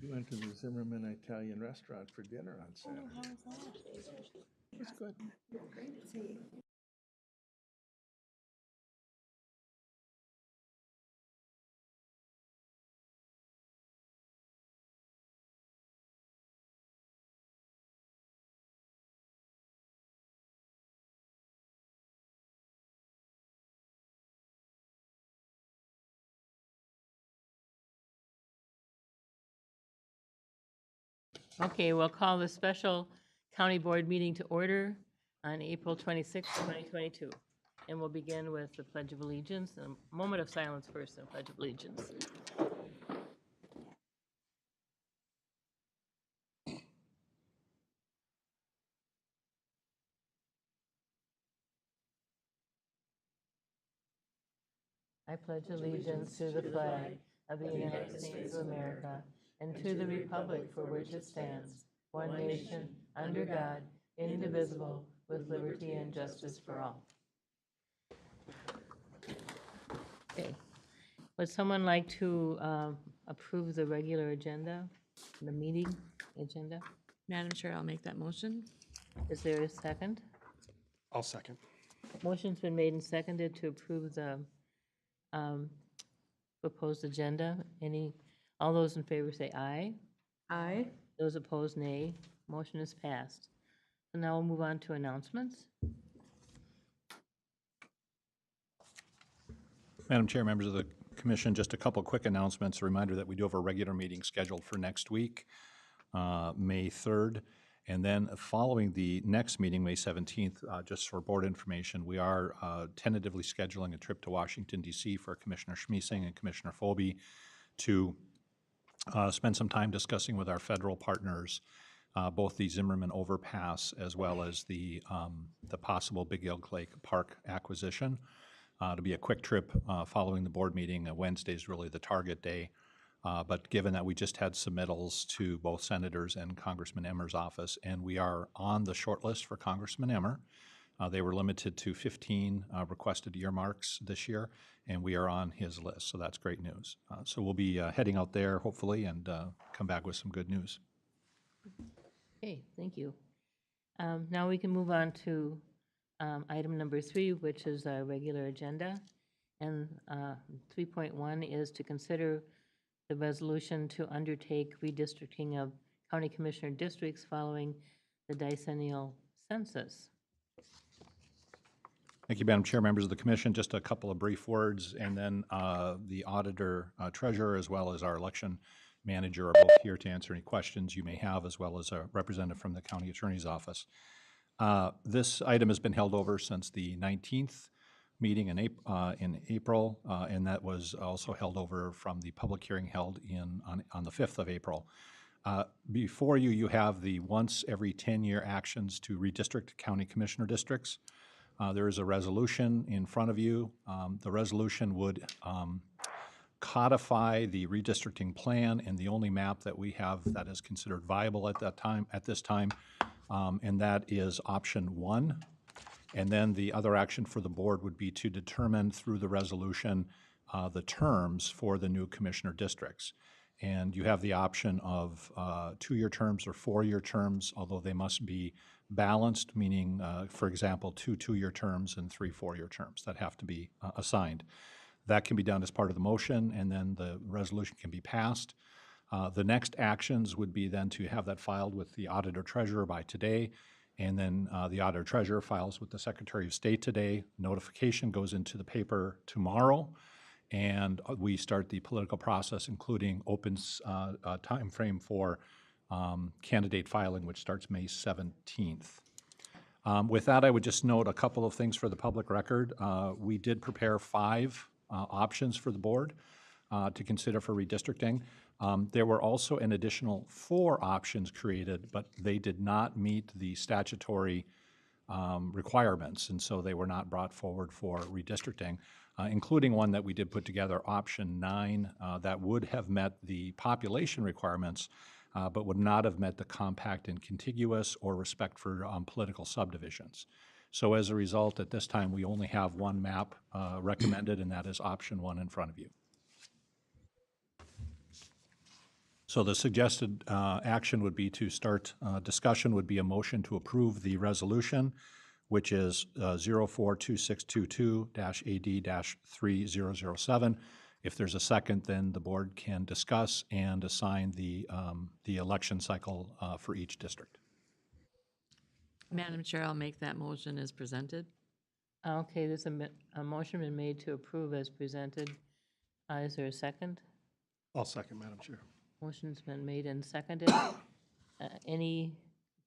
We went to the Zimmerman Italian restaurant for dinner on Saturday. How was that? It was good. Great to see you. Okay, we'll call the special county board meeting to order on April 26, 2022. And we'll begin with the Pledge of Allegiance, a moment of silence first, and Pledge of Allegiance. I pledge allegiance to the flag of the United States of America and to the republic for which it stands, one nation, under God, indivisible, with liberty and justice for all. Okay. Would someone like to approve the regular agenda, the meeting agenda? Madam Chair, I'll make that motion. Is there a second? I'll second. Motion's been made and seconded to approve the proposed agenda. All those in favor say aye. Aye. Those opposed, nay. Motion is passed. So now we'll move on to announcements. Madam Chair, members of the commission, just a couple quick announcements. A reminder that we do have a regular meeting scheduled for next week, May 3rd. And then following the next meeting, May 17th, just for board information, we are tentatively scheduling a trip to Washington, D.C. for Commissioner Schmiesing and Commissioner Phobie to spend some time discussing with our federal partners both the Zimmerman overpass as well as the possible Big Elk Lake Park acquisition. To be a quick trip following the board meeting. Wednesday is really the target day. But given that we just had submittals to both senators and Congressman Emmer's office, and we are on the short list for Congressman Emmer, they were limited to 15 requested earmarks this year, and we are on his list, so that's great news. So we'll be heading out there, hopefully, and come back with some good news. Okay, thank you. Now we can move on to item number 3, which is our regular agenda. And 3.1 is to consider the resolution to undertake redistricting of county commissioner districts following the decennial census. Thank you, Madam Chair, members of the commission. Just a couple of brief words, and then the auditor, treasurer, as well as our election manager are both here to answer any questions you may have, as well as a representative from the county attorney's office. This item has been held over since the 19th meeting in April, and that was also held over from the public hearing held on the 5th of April. Before you, you have the once every 10-year actions to redistrict county commissioner districts. There is a resolution in front of you. The resolution would codify the redistricting plan and the only map that we have that is considered viable at this time, and that is option 1. And then the other action for the board would be to determine through the resolution the terms for the new commissioner districts. And you have the option of 2-year terms or 4-year terms, although they must be balanced, meaning, for example, 2 2-year terms and 3 4-year terms that have to be assigned. That can be done as part of the motion, and then the resolution can be passed. The next actions would be then to have that filed with the auditor treasurer by today, and then the auditor treasurer files with the Secretary of State today. Notification goes into the paper tomorrow, and we start the political process, including open time frame for candidate filing, which starts May 17th. With that, I would just note a couple of things for the public record. We did prepare 5 options for the board to consider for redistricting. There were also an additional 4 options created, but they did not meet the statutory requirements, and so they were not brought forward for redistricting, including one that we did put together, option 9, that would have met the population requirements, but would not have met the compact and contiguous or respect for political subdivisions. So as a result, at this time, we only have one map recommended, and that is option 1 in front of you. So the suggested action would be to start discussion would be a motion to approve the resolution, which is 042622-AD-3007. If there's a second, then the board can discuss and assign the election cycle for each district. Madam Chair, I'll make that motion as presented. Okay, there's a motion been made to approve as presented. Is there a second? I'll second, Madam Chair. Motion's been made and seconded. Any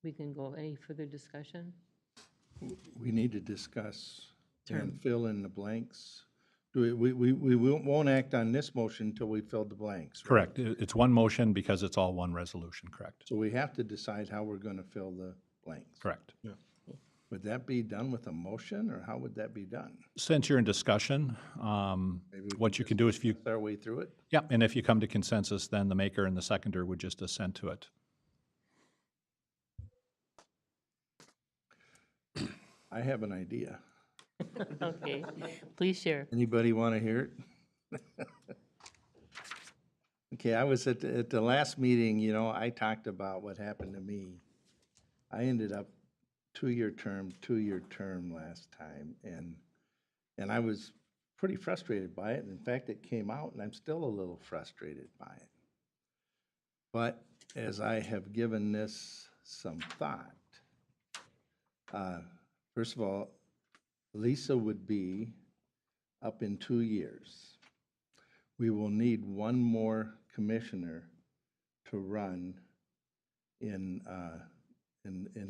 further discussion? We need to discuss Term. and fill in the blanks. We won't act on this motion until we fill the blanks. right? Correct. It's one motion because it's all one resolution, correct? So we have to decide how we're going to fill the blanks. Correct. Would that be done with a motion, or how would that be done? Since you're in discussion, Maybe we what you can do is if you, Our way through it? yeah, and if you come to consensus, then the maker and the seconder would just assent to it. I have an idea. Okay, please share. Anybody want to hear it? Okay, I was at the last meeting, you know, I talked about what happened to me. I ended up two-year term last time, and I was pretty frustrated by it. In fact, it came out, and I'm still a little frustrated by it. But as I have given this some thought, first of all, Lisa would be up in 2 years. We will need one more commissioner to run in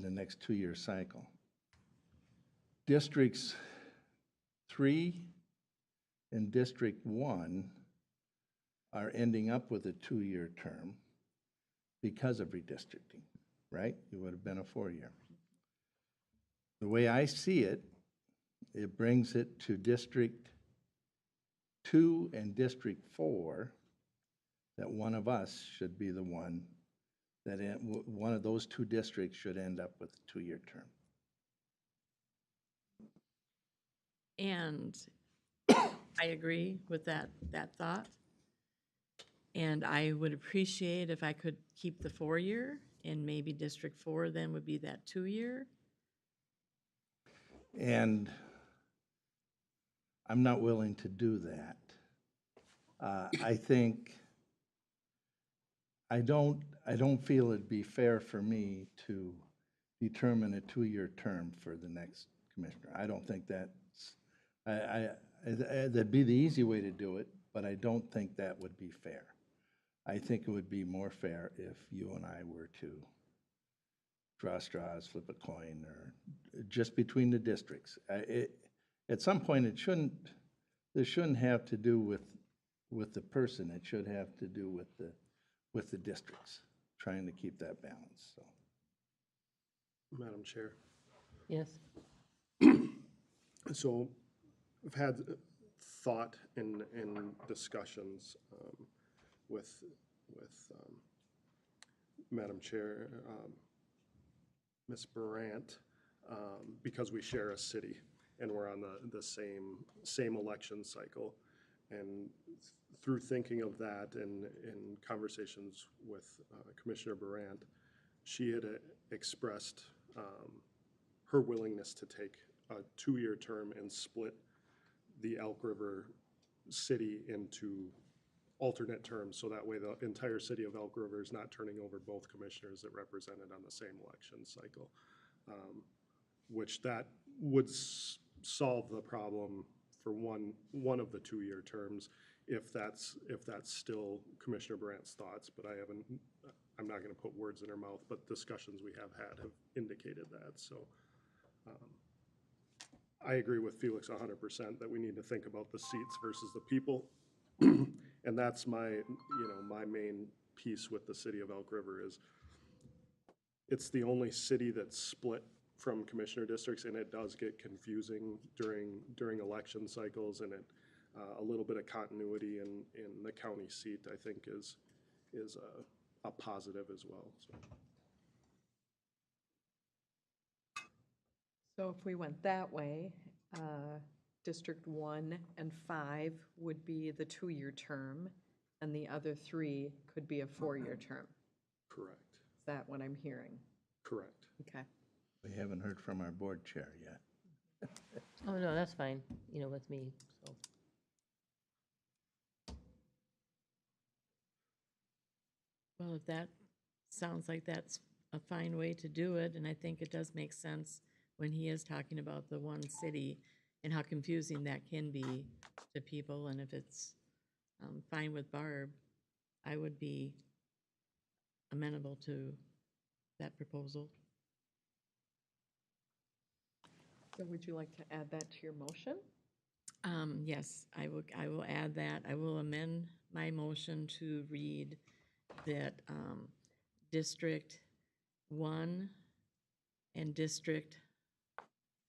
the next 2-year cycle. Districts 3 and District 1 are ending up with a 2-year term because of redistricting, right? It would have been a 4-year. The way I see it, it brings it to District 2 and District 4, that one of us should be the one that one of those two districts should end up with a 2-year term. And I agree with that thought. And I would appreciate if I could keep the 4-year, and maybe District 4 then would be that 2-year. And I'm not willing to do that. I think, I don't feel it'd be fair for me to determine a 2-year term for the next commissioner. I don't think that'd be the easy way to do it, but I don't think that would be fair. I think it would be more fair if you and I were to draw straws, flip a coin, or just between the districts. At some point, this shouldn't have to do with the person. It should have to do with the districts, trying to keep that balance, so. Madam Chair. Yes. So I've had thought and discussions with Madam Chair, Ms. Brandt, because we share a city and we're on the same election cycle. And through thinking of that and in conversations with Commissioner Brandt, she had expressed her willingness to take a 2-year term and split the Elk River city into alternate terms, so that way the entire city of Elk River is not turning over both commissioners that represented on the same election cycle, which that would solve the problem for one of the 2-year terms, if that's still Commissioner Brandt's thoughts. But I'm not going to put words in her mouth, but discussions we have had have indicated that. So I agree with Felix 100% that we need to think about the seats versus the people. And that's my main piece with the city of Elk River is it's the only city that's split from commissioner districts, and it does get confusing during election cycles, and a little bit of continuity in the county seat, I think, is a positive as well. So if we went that way, District 1 and 5 would be the 2-year term, and the other 3 could be a 4-year term. Correct, Is that what I'm hearing? correct. Okay. We haven't heard from our board chair yet. Oh, no, that's fine, you know, with me, so. Well, if that sounds like that's a fine way to do it, and I think it does make sense when he is talking about the one city and how confusing that can be to people, and if it's fine with Barb, I would be amenable to that proposal. So would you like to add that to your motion? Yes, I will add that. I will amend my motion to read that District 1 and District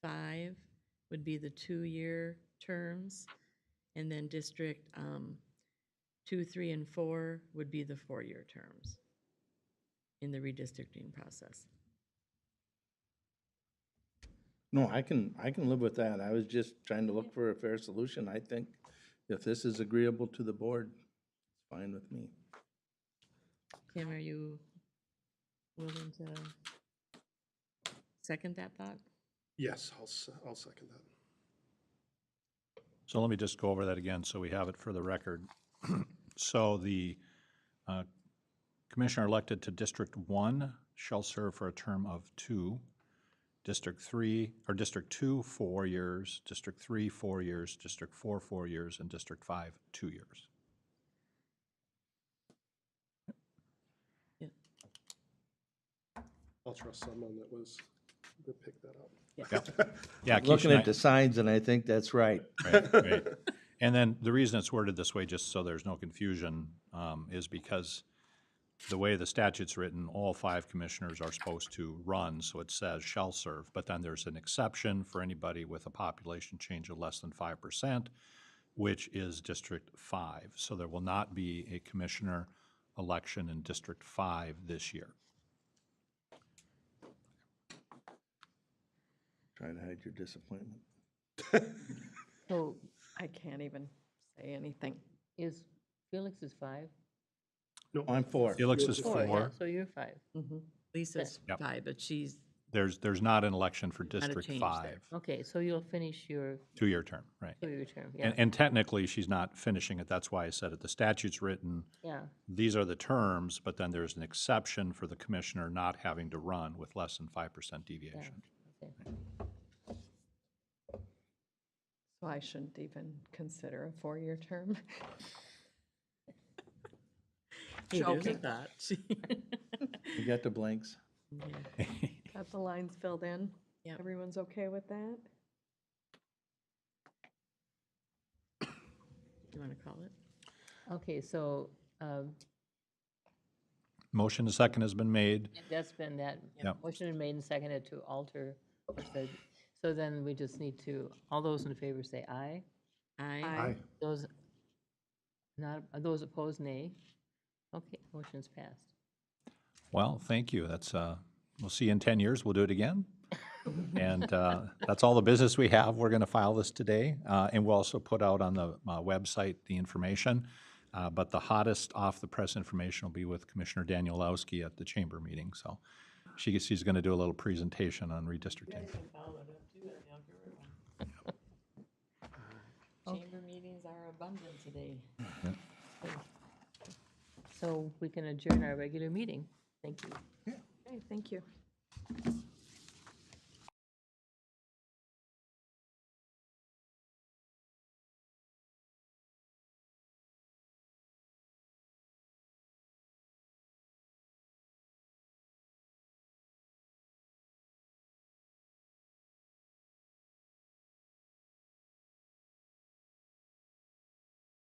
5 would be the 2-year terms, and then District 2, 3, and 4 would be the 4-year terms in the redistricting process. No, I can live with that. I was just trying to look for a fair solution. I think if this is agreeable to the board, it's fine with me. Kim, are you willing to second that thought? Yes, I'll second that. So let me just go over that again so we have it for the record. So the commissioner elected to District 1 shall serve for a term of 2. District 3, or District 2, 4 years, District 3, 4 years, District 4, 4 years, and District 5, 2 years. Yeah. I'll trust someone that picked that up. Yeah, Looking Keisha and at the signs, and I think that's right. Right. And then the reason it's worded this way, just so there's no confusion, is because the way the statute's written, all 5 commissioners are supposed to run, so it says shall serve. But then there's an exception for anybody with a population change of less than 5%, which is District 5. So there will not be a commissioner election in District 5 this year. Try to hide your disappointment. So I can't even say anything. is, Felix is 5? No, I'm 4. Felix is Yeah, 4. so you're 5. Lisa's Yep. 5, but she's There's not an election for Not a District change 5. there. Okay, so you'll finish your 2-year term, right. 2-year term, yeah, And technically, she's not finishing it. That's why I said it. The statute's written, yeah. these are the terms, but then there's an exception for the commissioner not having to run with less than 5% deviation. Okay. So I shouldn't even consider a 4-year term? Hey, there's a Joking. thought. You got the blanks? Yeah. Got the lines filled in? Yep. Everyone's okay with that? You want to call it? Okay, so Motion to second has been made. that's been that, Yep. motion been made and seconded to alter, what's the- so then we just need to, all those in favor say aye. Aye. Those not, those opposed, nay. Okay, motion's passed. Well, thank you. That's, we'll see you in 10 years. We'll do it again. And that's all the business we have. We're going to file this today. And we'll also put out on the website the information. But the hottest off-the-press information will be with Commissioner Danielowski at the chamber meeting. So she's going to do a little presentation on redistricting. Chamber meetings are abundant today. So we can adjourn our regular meeting. Thank you. Okay, thank you.